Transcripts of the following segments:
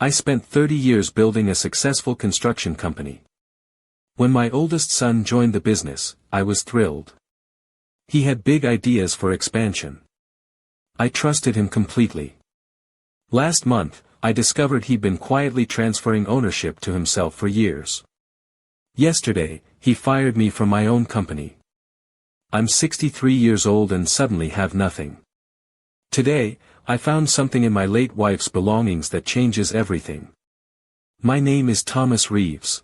I spent 30 years building a successful construction company. When my oldest son joined the business, I was thrilled. He had big ideas for expansion. I trusted him completely. Last month, I discovered he'd been quietly transferring ownership to himself for years. Yesterday, he fired me from my own company. I'm 63 years old and suddenly have nothing. Today, I found something in my late wife's belongings that changes everything. My name is Thomas Reeves.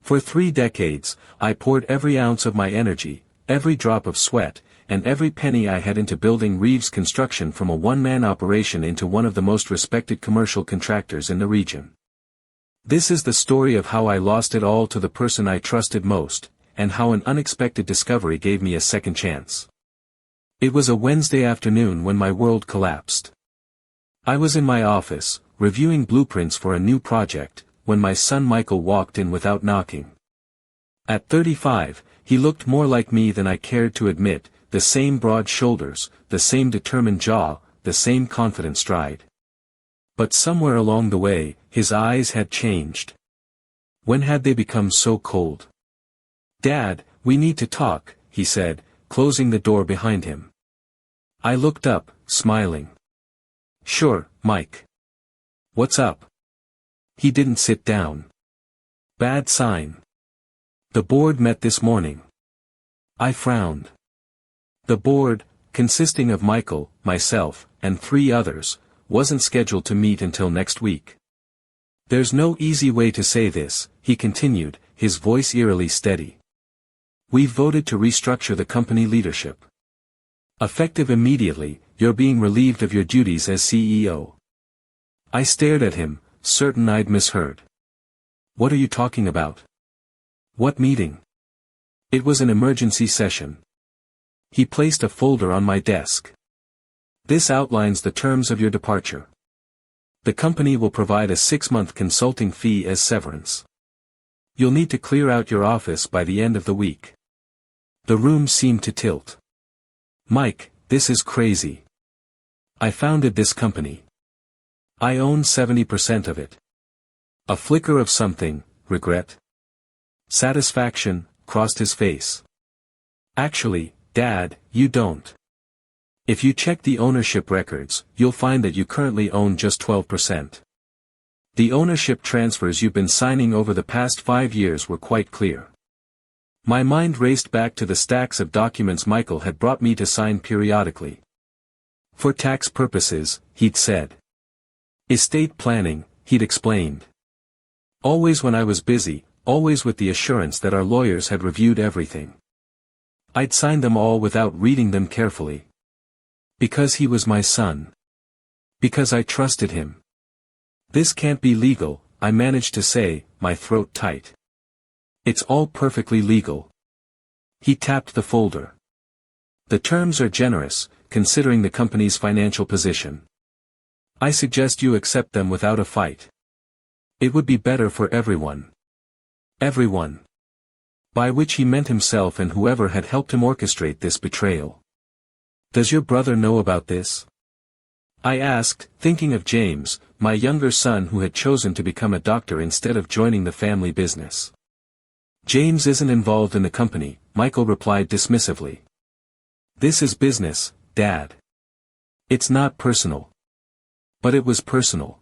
For 3 decades, I poured every ounce of my energy, every drop of sweat, and every penny I had into building Reeves Construction from a one-man operation into one of the most respected commercial contractors in the region. This is the story of how I lost it all to the person I trusted most, and how an unexpected discovery gave me a second chance. It was a Wednesday afternoon when my world collapsed. I was in my office, reviewing blueprints for a new project, when my son Michael walked in without knocking. At 35, he looked more like me than I cared to admit, the same broad shoulders, the same determined jaw, the same confident stride. But somewhere along the way, his eyes had changed. When had they become so cold? "Dad, we need to talk," he said, closing the door behind him. I looked up, smiling. "Sure, Mike. What's up?" He didn't sit down. Bad sign. The board met this morning. I frowned. The board, consisting of Michael, myself, and 3 others, wasn't scheduled to meet until next week. "There's no easy way to say this," he continued, his voice eerily steady. "We've voted to restructure the company leadership. Effective immediately, you're being relieved of your duties as CEO." I stared at him, certain I'd misheard. "What are you talking about? What meeting?" "It was an emergency session." He placed a folder on my desk. "This outlines the terms of your departure. The company will provide a 6-month consulting fee as severance. You'll need to clear out your office by the end of the week." The room seemed to tilt. "Mike, this is crazy. I founded this company. I own 70% of it." A flicker of something, regret, satisfaction, crossed his face. "Actually, Dad, you don't. If you check the ownership records, you'll find that you currently own just 12%. The ownership transfers you've been signing over the past 5 years were quite clear." My mind raced back to the stacks of documents Michael had brought me to sign periodically. "For tax purposes," he'd said. "Estate planning," he'd explained. Always when I was busy, always with the assurance that our lawyers had reviewed everything. I'd signed them all without reading them carefully. Because he was my son. Because I trusted him. "This can't be legal," I managed to say, my throat tight. "It's all perfectly legal." He tapped the folder. "The terms are generous, considering the company's financial position. I suggest you accept them without a fight. It would be better for everyone." Everyone. By which he meant himself and whoever had helped him orchestrate this betrayal. "Does your brother know about this?" I asked, thinking of James, my younger son who had chosen to become a doctor instead of joining the family business. "James isn't involved in the company," Michael replied dismissively. "This is business, Dad. It's not personal." But it was personal.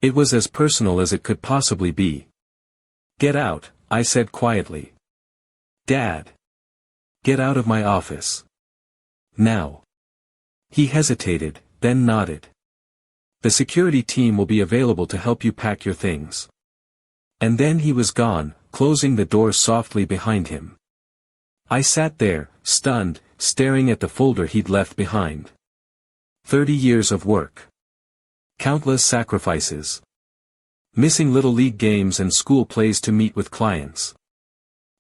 It was as personal as it could possibly be. "Get out," I said quietly. "Dad. Get out of my office. Now." He hesitated, then nodded. "The security team will be available to help you pack your things." And then he was gone, closing the door softly behind him. I sat there, stunned, staring at the folder he'd left behind. 30 years of work. Countless sacrifices. Missing little league games and school plays to meet with clients.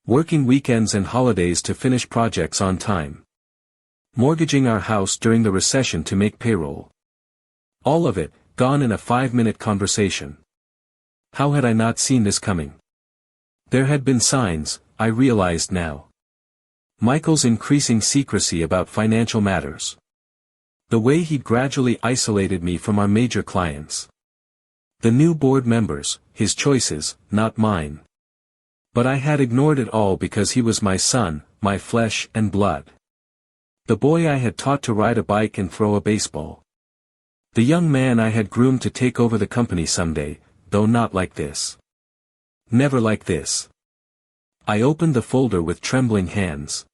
Working weekends and holidays to finish projects on time. Mortgaging our house during the recession to make payroll. All of it, gone in a 5-minute conversation. How had I not seen this coming? There had been signs, I realized now. Michael's increasing secrecy about financial matters. The way he'd gradually isolated me from our major clients. The new board members, his choices, not mine. But I had ignored it all because he was my son, my flesh and blood. The boy I had taught to ride a bike and throw a baseball. The young man I had groomed to take over the company someday, though not like this. Never like this. I opened the folder with trembling hands.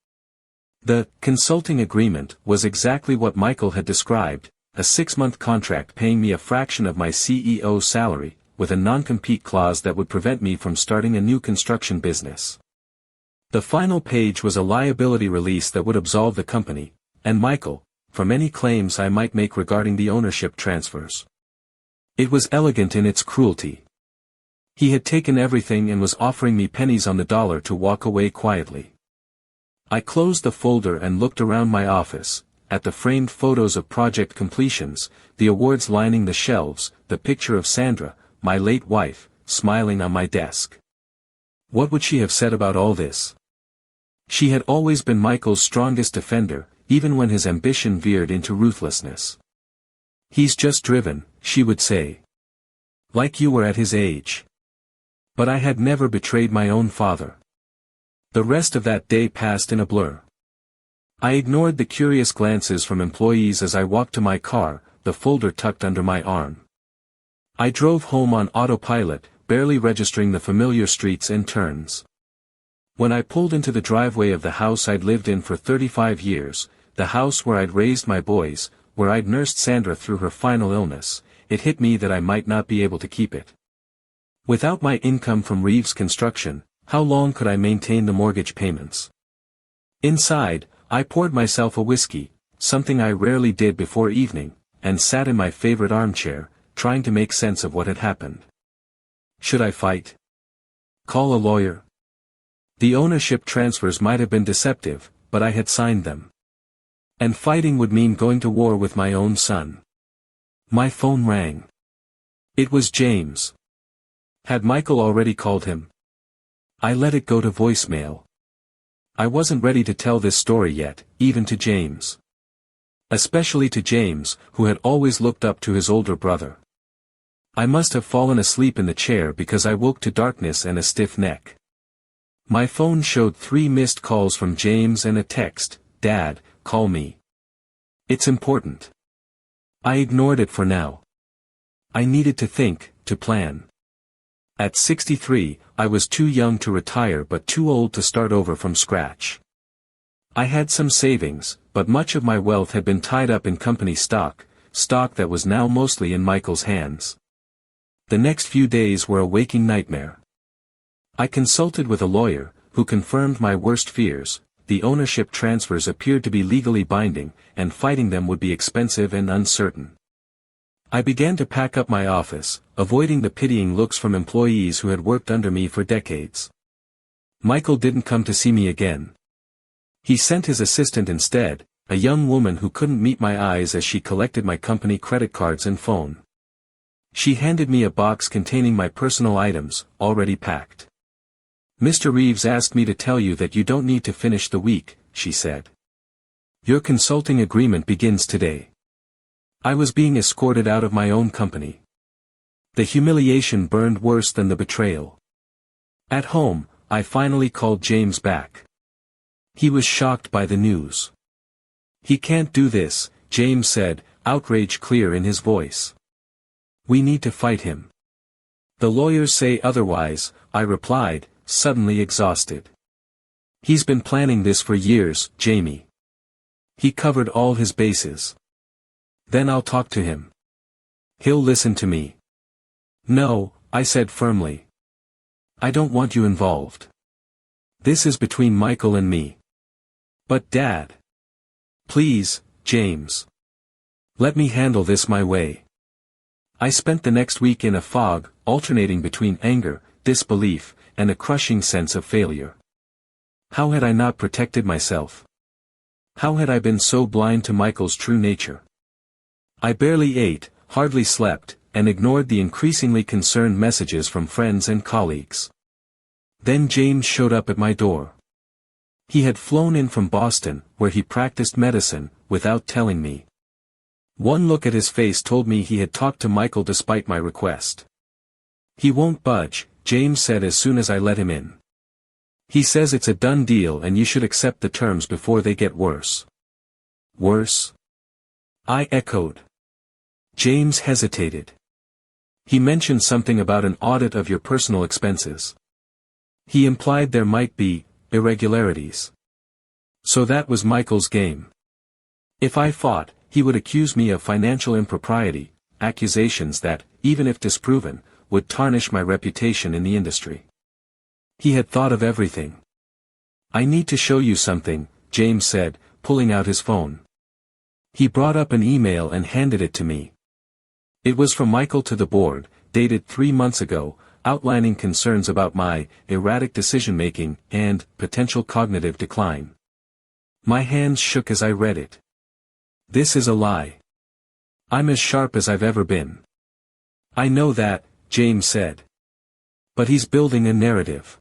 The consulting agreement was exactly what Michael had described, a 6-month contract paying me a fraction of my CEO's salary, with a non-compete clause that would prevent me from starting a new construction business. The final page was a liability release that would absolve the company, and Michael, from any claims I might make regarding the ownership transfers. It was elegant in its cruelty. He had taken everything and was offering me pennies on the dollar to walk away quietly. I closed the folder and looked around my office, at the framed photos of project completions, the awards lining the shelves, the picture of Sandra, my late wife, smiling on my desk. What would she have said about all this? She had always been Michael's strongest defender, even when his ambition veered into ruthlessness. "He's just driven," she would say. "Like you were at his age." But I had never betrayed my own father. The rest of that day passed in a blur. I ignored the curious glances from employees as I walked to my car, the folder tucked under my arm. I drove home on autopilot, barely registering the familiar streets and turns. When I pulled into the driveway of the house I'd lived in for 35 years, the house where I'd raised my boys, where I'd nursed Sandra through her final illness, it hit me that I might not be able to keep it. Without my income from Reeves construction, how long could I maintain the mortgage payments? Inside, I poured myself a whiskey, something I rarely did before evening, and sat in my favorite armchair, trying to make sense of what had happened. Should I fight? Call a lawyer? The ownership transfers might have been deceptive, but I had signed them. And fighting would mean going to war with my own son. My phone rang. It was James. Had Michael already called him? I let it go to voicemail. I wasn't ready to tell this story yet, even to James. Especially to James, who had always looked up to his older brother. I must have fallen asleep in the chair because I woke to darkness and a stiff neck. My phone showed 3 missed calls from James and a text, "Dad, call me. It's important." I ignored it for now. I needed to think, to plan. At 63, I was too young to retire but too old to start over from scratch. I had some savings, but much of my wealth had been tied up in company stock that was now mostly in Michael's hands. The next few days were a waking nightmare. I consulted with a lawyer, who confirmed my worst fears. The ownership transfers appeared to be legally binding, and fighting them would be expensive and uncertain. I began to pack up my office, avoiding the pitying looks from employees who had worked under me for decades. Michael didn't come to see me again. He sent his assistant instead, a young woman who couldn't meet my eyes as she collected my company credit cards and phone. She handed me a box containing my personal items, already packed. "Mr. Reeves asked me to tell you that you don't need to finish the week," she said. "Your consulting agreement begins today." I was being escorted out of my own company. The humiliation burned worse than the betrayal. At home, I finally called James back. He was shocked by the news. "He can't do this," James said, outrage clear in his voice. "We need to fight him." "The lawyers say otherwise," I replied, suddenly exhausted. "He's been planning this for years, Jamie. He covered all his bases." "Then I'll talk to him. He'll listen to me." "No," I said firmly. "I don't want you involved. This is between Michael and me." "But Dad." "Please, James. Let me handle this my way." I spent the next week in a fog, alternating between anger, disbelief, and a crushing sense of failure. How had I not protected myself? How had I been so blind to Michael's true nature? I barely ate, hardly slept, and ignored the increasingly concerned messages from friends and colleagues. Then James showed up at my door. He had flown in from Boston, where he practiced medicine, without telling me. One look at his face told me he had talked to Michael despite my request. He won't budge, James said as soon as I let him in. He says it's a done deal and you should accept the terms before they get worse. Worse? I echoed. James hesitated. He mentioned something about an audit of your personal expenses. He implied there might be irregularities. So that was Michael's game. If I fought, he would accuse me of financial impropriety, accusations that, even if disproven, would tarnish my reputation in the industry. He had thought of everything. I need to show you something, James said, pulling out his phone. He brought up an email and handed it to me. It was from Michael to the board, dated 3 months ago, outlining concerns about my erratic decision-making and potential cognitive decline. My hands shook as I read it. This is a lie. I'm as sharp as I've ever been. I know that, James said. But he's building a narrative.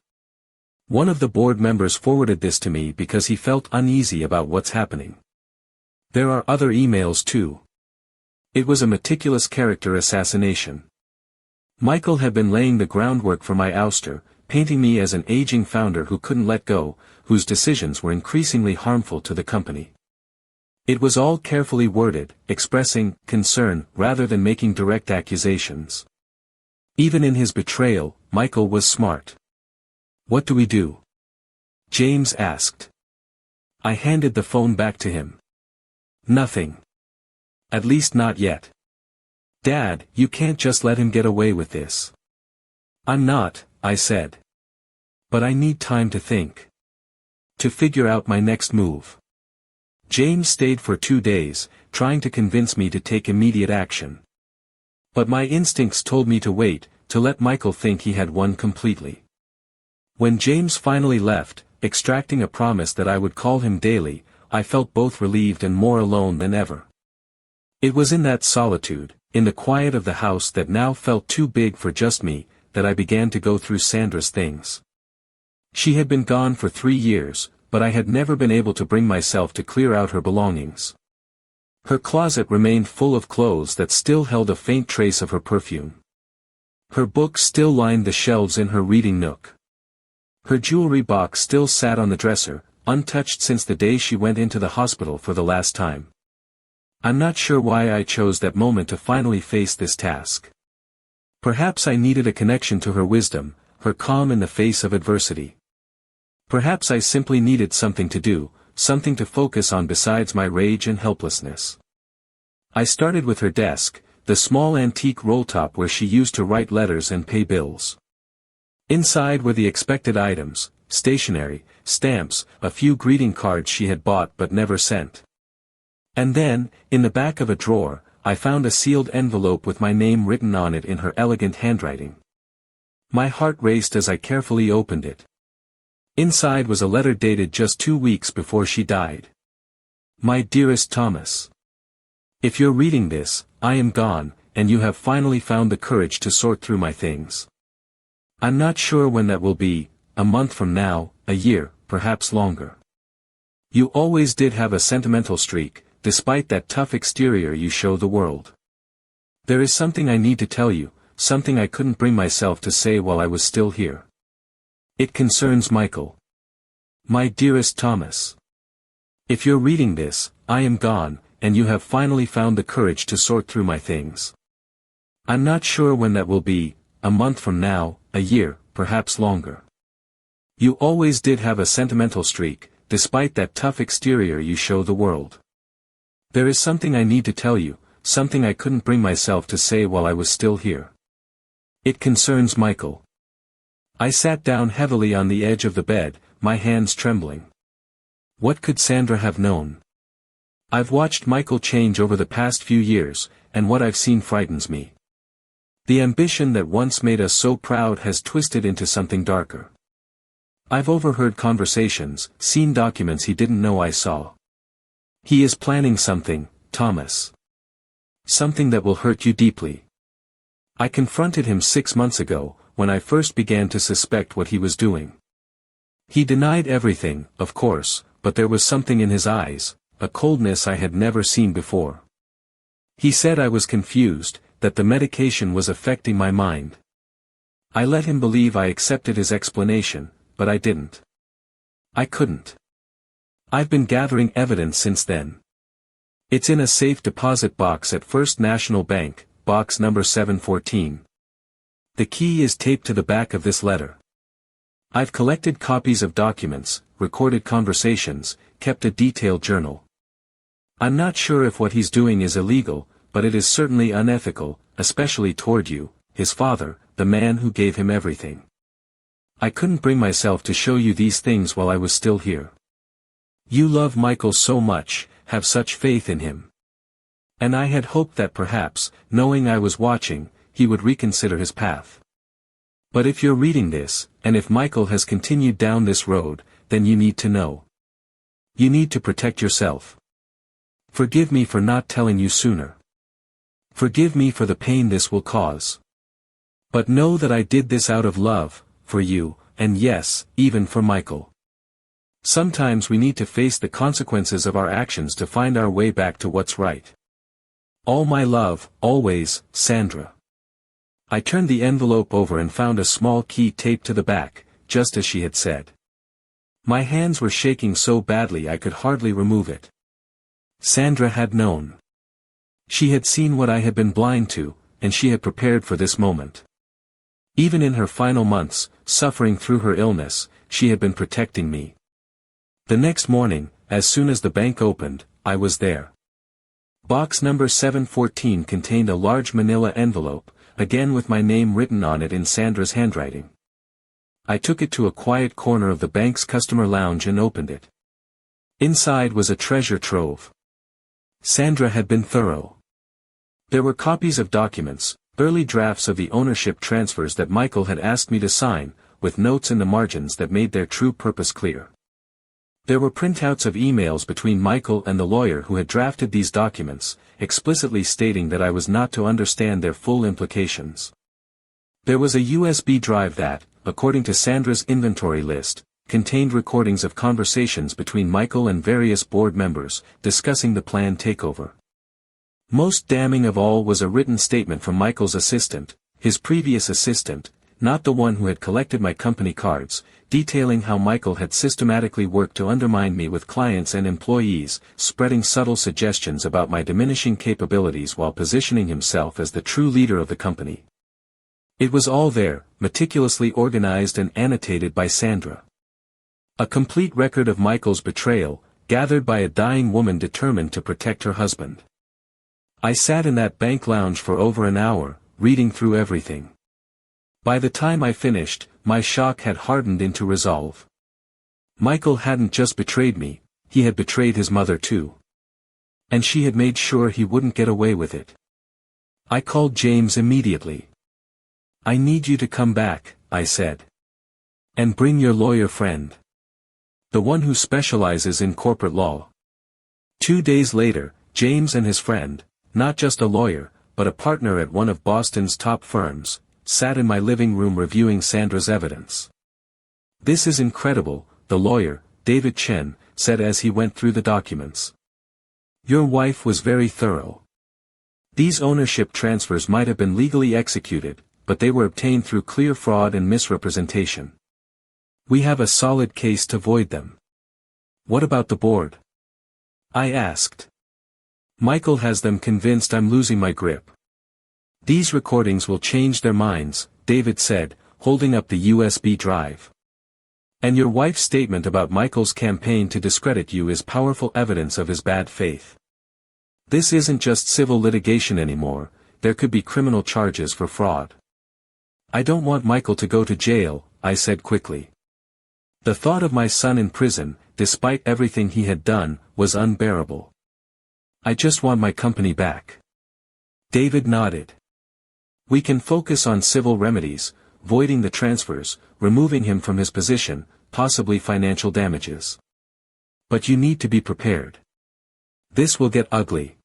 One of the board members forwarded this to me because he felt uneasy about what's happening. There are other emails too. It was a meticulous character assassination. Michael had been laying the groundwork for my ouster, painting me as an aging founder who couldn't let go, whose decisions were increasingly harmful to the company. It was all carefully worded, expressing concern rather than making direct accusations. Even in his betrayal, Michael was smart. What do we do? James asked. I handed the phone back to him. Nothing. At least not yet. Dad, you can't just let him get away with this. I'm not, I said. But I need time to think. To figure out my next move. James stayed for 2 days, trying to convince me to take immediate action. But my instincts told me to wait, to let Michael think he had won completely. When James finally left, extracting a promise that I would call him daily, I felt both relieved and more alone than ever. It was in that solitude, in the quiet of the house that now felt too big for just me, that I began to go through Sandra's things. She had been gone for 3 years, but I had never been able to bring myself to clear out her belongings. Her closet remained full of clothes that still held a faint trace of her perfume. Her books still lined the shelves in her reading nook. Her jewelry box still sat on the dresser, untouched since the day she went into the hospital for the last time. I'm not sure why I chose that moment to finally face this task. Perhaps I needed a connection to her wisdom, her calm in the face of adversity. Perhaps I simply needed something to do, something to focus on besides my rage and helplessness. I started with her desk, the small antique roll-top where she used to write letters and pay bills. Inside were the expected items, stationery, stamps, a few greeting cards she had bought but never sent. And then, in the back of a drawer, I found a sealed envelope with my name written on it in her elegant handwriting. My heart raced as I carefully opened it. Inside was a letter dated just 2 weeks before she died. My dearest Thomas. If you're reading this, I am gone, and you have finally found the courage to sort through my things. I'm not sure when that will be, a month from now, a year, perhaps longer. You always did have a sentimental streak, despite that tough exterior you show the world. There is something I need to tell you, something I couldn't bring myself to say while I was still here. It concerns Michael. My dearest Thomas. If you're reading this, I am gone, and you have finally found the courage to sort through my things. I'm not sure when that will be, a month from now, a year, perhaps longer. You always did have a sentimental streak, despite that tough exterior you show the world. There is something I need to tell you, something I couldn't bring myself to say while I was still here. It concerns Michael. I sat down heavily on the edge of the bed, my hands trembling. What could Sandra have known? I've watched Michael change over the past few years, and what I've seen frightens me. The ambition that once made us so proud has twisted into something darker. I've overheard conversations, seen documents he didn't know I saw. He is planning something, Thomas. Something that will hurt you deeply. I confronted him 6 months ago, when I first began to suspect what he was doing. He denied everything, of course, but there was something in his eyes, a coldness I had never seen before. He said I was confused, that the medication was affecting my mind. I let him believe I accepted his explanation, but I didn't. I couldn't. I've been gathering evidence since then. It's in a safe deposit box at First National Bank, box number 714. The key is taped to the back of this letter. I've collected copies of documents, recorded conversations, kept a detailed journal. I'm not sure if what he's doing is illegal, but it is certainly unethical, especially toward you, his father, the man who gave him everything. I couldn't bring myself to show you these things while I was still here. You love Michael so much, have such faith in him. And I had hoped that perhaps, knowing I was watching, he would reconsider his path. But if you're reading this, and if Michael has continued down this road, then you need to know. You need to protect yourself. Forgive me for not telling you sooner. Forgive me for the pain this will cause. But know that I did this out of love, for you, and yes, even for Michael. Sometimes we need to face the consequences of our actions to find our way back to what's right. All my love, always, Sandra. I turned the envelope over and found a small key taped to the back, just as she had said. My hands were shaking so badly I could hardly remove it. Sandra had known. She had seen what I had been blind to, and she had prepared for this moment. Even in her final months, suffering through her illness, she had been protecting me. The next morning, as soon as the bank opened, I was there. Box number 714 contained a large manila envelope, again with my name written on it in Sandra's handwriting. I took it to a quiet corner of the bank's customer lounge and opened it. Inside was a treasure trove. Sandra had been thorough. There were copies of documents, early drafts of the ownership transfers that Michael had asked me to sign, with notes in the margins that made their true purpose clear. There were printouts of emails between Michael and the lawyer who had drafted these documents, explicitly stating that I was not to understand their full implications. There was a USB drive that, according to Sandra's inventory list, contained recordings of conversations between Michael and various board members, discussing the planned takeover. Most damning of all was a written statement from Michael's assistant, his previous assistant, not the one who had collected my company cards, detailing how Michael had systematically worked to undermine me with clients and employees, spreading subtle suggestions about my diminishing capabilities while positioning himself as the true leader of the company. It was all there, meticulously organized and annotated by Sandra. A complete record of Michael's betrayal, gathered by a dying woman determined to protect her husband. I sat in that bank lounge for over an hour, reading through everything. By the time I finished, my shock had hardened into resolve. Michael hadn't just betrayed me, he had betrayed his mother too. And she had made sure he wouldn't get away with it. I called James immediately. "I need you to come back," I said. "And bring your lawyer friend. The one who specializes in corporate law." 2 days later, James and his friend, not just a lawyer, but a partner at one of Boston's top firms, sat in my living room reviewing Sandra's evidence. "This is incredible," the lawyer, David Chen, said as he went through the documents. "Your wife was very thorough. These ownership transfers might have been legally executed, but they were obtained through clear fraud and misrepresentation. We have a solid case to void them." "What about the board?" I asked. "Michael has them convinced I'm losing my grip. These recordings will change their minds," David said, holding up the USB drive. "And your wife's statement about Michael's campaign to discredit you is powerful evidence of his bad faith. This isn't just civil litigation anymore, there could be criminal charges for fraud." "I don't want Michael to go to jail," I said quickly. The thought of my son in prison, despite everything he had done, was unbearable. "I just want my company back." David nodded. "We can focus on civil remedies, voiding the transfers, removing him from his position, possibly financial damages. But you need to be prepared. This will get ugly."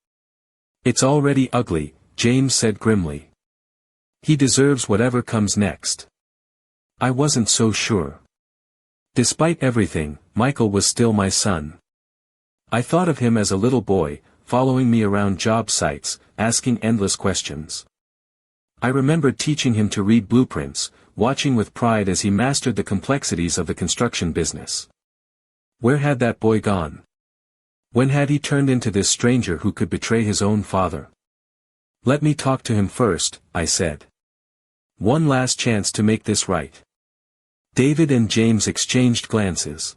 "It's already ugly," James said grimly. "He deserves whatever comes next." I wasn't so sure. Despite everything, Michael was still my son. I thought of him as a little boy, following me around job sites, asking endless questions. I remembered teaching him to read blueprints, watching with pride as he mastered the complexities of the construction business. Where had that boy gone? When had he turned into this stranger who could betray his own father? Let me talk to him first, I said. One last chance to make this right. David and James exchanged glances.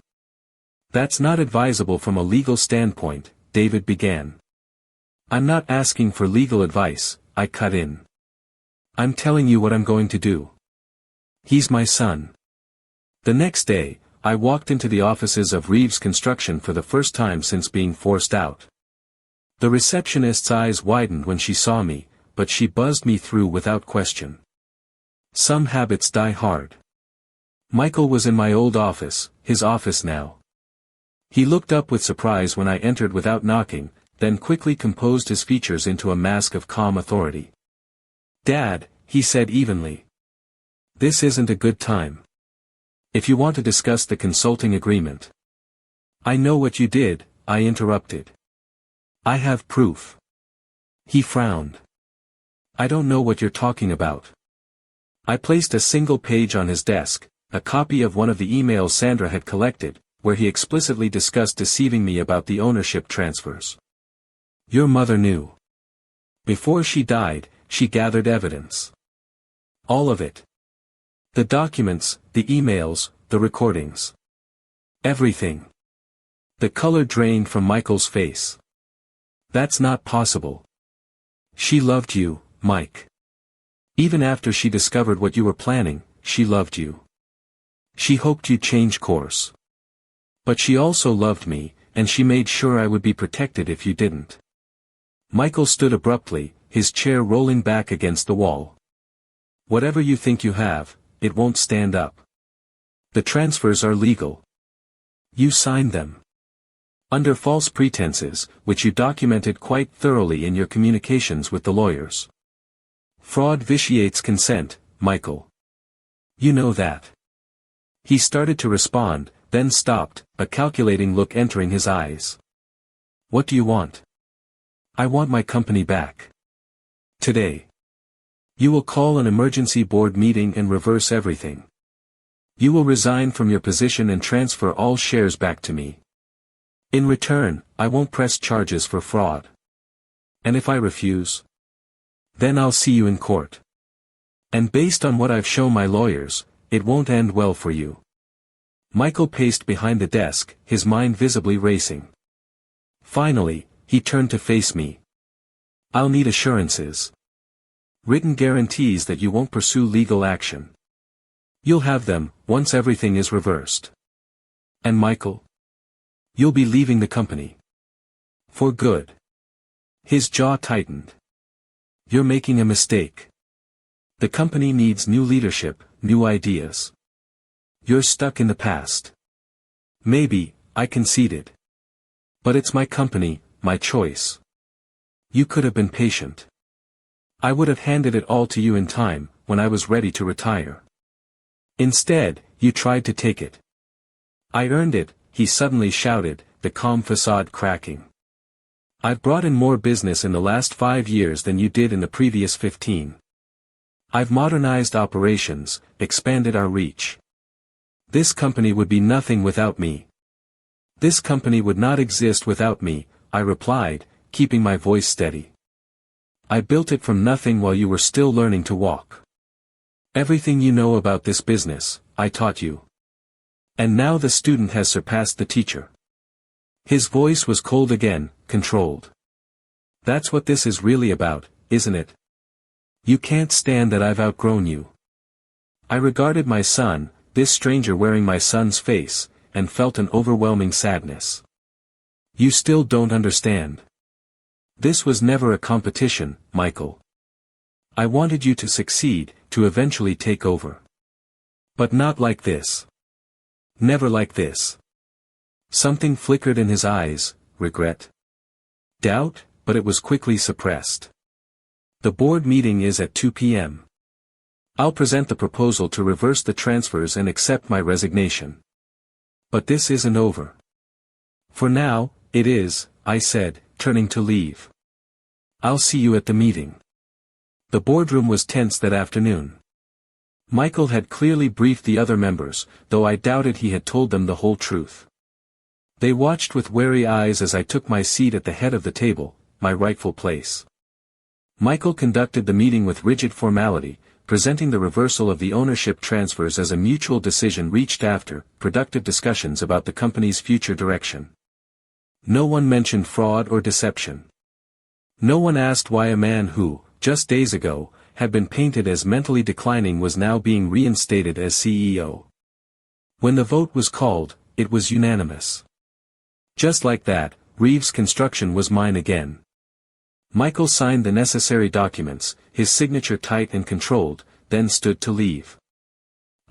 That's not advisable from a legal standpoint, David began. I'm not asking for legal advice, I cut in. I'm telling you what I'm going to do. He's my son. The next day, I walked into the offices of Reeves Construction for the first time since being forced out. The receptionist's eyes widened when she saw me, but she buzzed me through without question. Some habits die hard. Michael was in my old office, his office now. He looked up with surprise when I entered without knocking, then quickly composed his features into a mask of calm authority. Dad, he said evenly. This isn't a good time. If you want to discuss the consulting agreement. I know what you did, I interrupted. I have proof. He frowned. I don't know what you're talking about. I placed a single page on his desk, a copy of one of the emails Sandra had collected, where he explicitly discussed deceiving me about the ownership transfers. Your mother knew. Before she died, she gathered evidence. All of it. The documents, the emails, the recordings. Everything. The color drained from Michael's face. That's not possible. She loved you, Mike. Even after she discovered what you were planning, she loved you. She hoped you'd change course. But she also loved me, and she made sure I would be protected if you didn't. Michael stood abruptly, his chair rolling back against the wall. Whatever you think you have, it won't stand up. The transfers are legal. You signed them. Under false pretenses, which you documented quite thoroughly in your communications with the lawyers. Fraud vitiates consent, Michael. You know that. He started to respond, then stopped, a calculating look entering his eyes. What do you want? I want my company back. Today. You will call an emergency board meeting and reverse everything. You will resign from your position and transfer all shares back to me. In return, I won't press charges for fraud. And if I refuse? Then I'll see you in court. And based on what I've shown my lawyers, it won't end well for you. Michael paced behind the desk, his mind visibly racing. Finally, he turned to face me. I'll need assurances. Written guarantees that you won't pursue legal action. You'll have them, once everything is reversed. And Michael? You'll be leaving the company. For good. His jaw tightened. You're making a mistake. The company needs new leadership, new ideas. You're stuck in the past. Maybe, I conceded. But it's my company, my choice. You could have been patient. I would have handed it all to you in time, when I was ready to retire. Instead, you tried to take it. I earned it, he suddenly shouted, the calm facade cracking. I've brought in more business in the last 5 years than you did in the previous 15. I've modernized operations, expanded our reach. This company would be nothing without me. This company would not exist without me, I replied, keeping my voice steady. I built it from nothing while you were still learning to walk. Everything you know about this business, I taught you. And now the student has surpassed the teacher. His voice was cold again, controlled. That's what this is really about, isn't it? You can't stand that I've outgrown you. I regarded my son, this stranger wearing my son's face, and felt an overwhelming sadness. You still don't understand. This was never a competition, Michael. I wanted you to succeed, to eventually take over. But not like this. Never like this. Something flickered in his eyes, regret. Doubt, but it was quickly suppressed. The board meeting is at 2 p.m. I'll present the proposal to reverse the transfers and accept my resignation. But this isn't over. For now, it is, I said, turning to leave. I'll see you at the meeting. The boardroom was tense that afternoon. Michael had clearly briefed the other members, though I doubted he had told them the whole truth. They watched with wary eyes as I took my seat at the head of the table, my rightful place. Michael conducted the meeting with rigid formality, presenting the reversal of the ownership transfers as a mutual decision reached after productive discussions about the company's future direction. No one mentioned fraud or deception. No one asked why a man who, just days ago, had been painted as mentally declining was now being reinstated as CEO. When the vote was called, it was unanimous. Just like that, Reeves' construction was mine again. Michael signed the necessary documents, his signature tight and controlled, then stood to leave.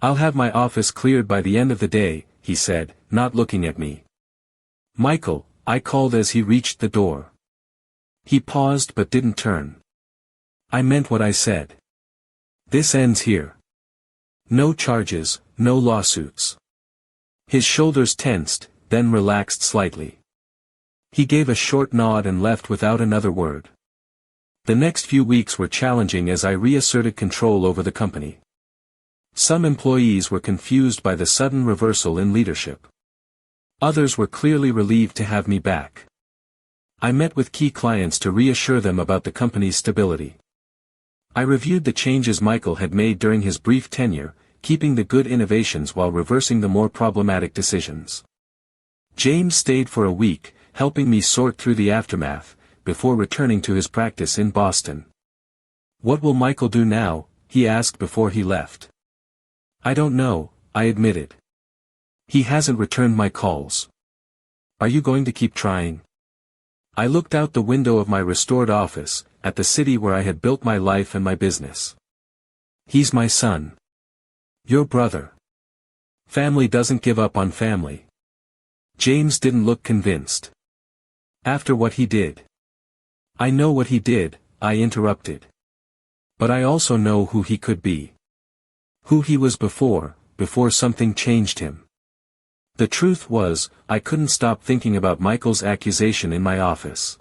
"I'll have my office cleared by the end of the day," he said, not looking at me. "Michael," I called as he reached the door. He paused but didn't turn. I meant what I said. "This ends here. No charges, no lawsuits." His shoulders tensed, then relaxed slightly. He gave a short nod and left without another word. The next few weeks were challenging as I reasserted control over the company. Some employees were confused by the sudden reversal in leadership. Others were clearly relieved to have me back. I met with key clients to reassure them about the company's stability. I reviewed the changes Michael had made during his brief tenure, keeping the good innovations while reversing the more problematic decisions. James stayed for a week, helping me sort through the aftermath, before returning to his practice in Boston. "What will Michael do now?" he asked before he left. "I don't know," I admitted. "He hasn't returned my calls." "Are you going to keep trying?" I looked out the window of my restored office, at the city where I had built my life and my business. "He's my son. Your brother. Family doesn't give up on family." James didn't look convinced. "After what he did." "I know what he did," I interrupted. "But I also know who he could be. Who he was before something changed him." The truth was, I couldn't stop thinking about Michael's accusation in my office.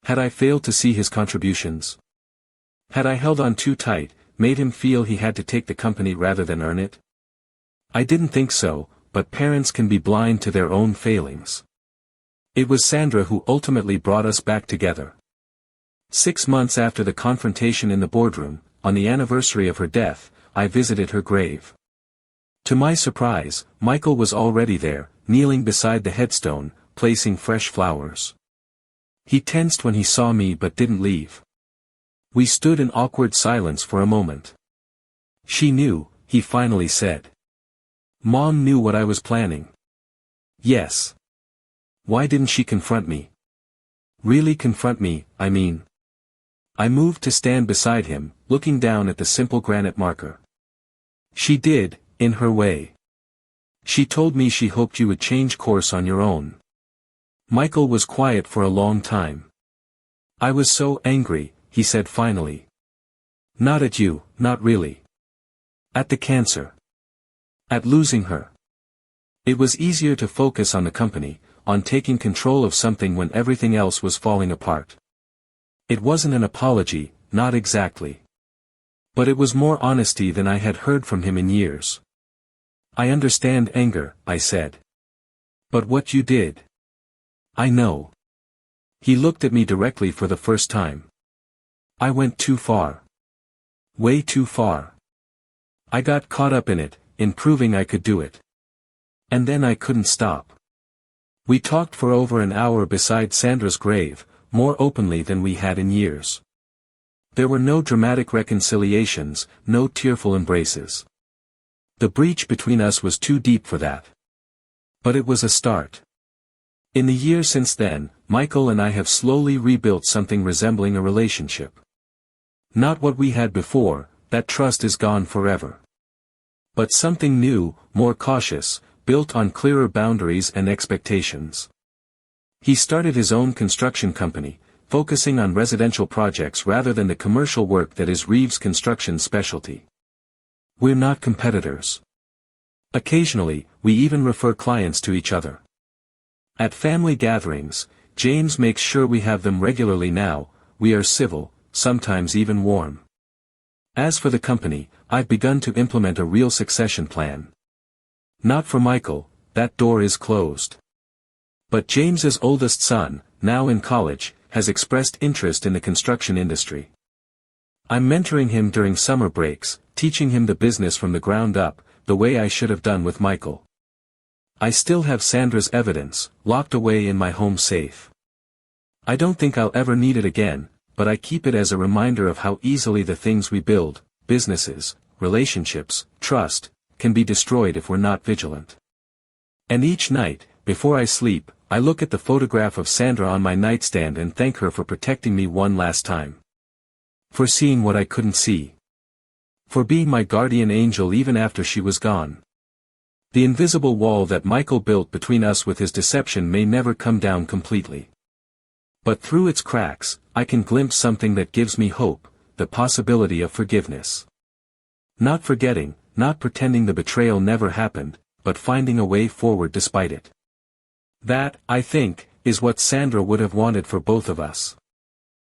Had I failed to see his contributions? Had I held on too tight, made him feel he had to take the company rather than earn it? I didn't think so, but parents can be blind to their own failings. It was Sandra who ultimately brought us back together. 6 months after the confrontation in the boardroom, on the anniversary of her death, I visited her grave. To my surprise, Michael was already there, kneeling beside the headstone, placing fresh flowers. He tensed when he saw me but didn't leave. We stood in awkward silence for a moment. "She knew," he finally said. "Mom knew what I was planning." "Yes. Why didn't she confront me?" "Really confront me, I mean." I moved to stand beside him, looking down at the simple granite marker. "She did, in her way. She told me she hoped you would change course on your own." Michael was quiet for a long time. "I was so angry," he said finally. "Not at you, not really. At the cancer. At losing her. It was easier to focus on the company, on taking control of something when everything else was falling apart. It wasn't an apology, not exactly. But it was more honesty than I had heard from him in years. "I understand anger," I said. "But what you did. I know." He looked at me directly for the first time. "I went too far. Way too far. I got caught up in it, in proving I could do it. And then I couldn't stop." We talked for over an hour beside Sandra's grave, more openly than we had in years. There were no dramatic reconciliations, no tearful embraces. The breach between us was too deep for that. But it was a start. In the year since then, Michael and I have slowly rebuilt something resembling a relationship. Not what we had before, that trust is gone forever. But something new, more cautious, built on clearer boundaries and expectations. He started his own construction company, focusing on residential projects rather than the commercial work that is Reeves' construction's specialty. We're not competitors. Occasionally, we even refer clients to each other. At family gatherings, James makes sure we have them regularly now. We are civil, sometimes even warm. As for the company, I've begun to implement a real succession plan. Not for Michael, that door is closed. But James's oldest son, now in college, has expressed interest in the construction industry. I'm mentoring him during summer breaks, teaching him the business from the ground up, the way I should have done with Michael. I still have Sandra's evidence, locked away in my home safe. I don't think I'll ever need it again, but I keep it as a reminder of how easily the things we build, businesses, relationships, trust, can be destroyed if we're not vigilant. And each night, before I sleep, I look at the photograph of Sandra on my nightstand and thank her for protecting me one last time. For seeing what I couldn't see. For being my guardian angel even after she was gone. The invisible wall that Michael built between us with his deception may never come down completely. But through its cracks, I can glimpse something that gives me hope, the possibility of forgiveness. Not forgetting, not pretending the betrayal never happened, but finding a way forward despite it. That, I think, is what Sandra would have wanted for both of us.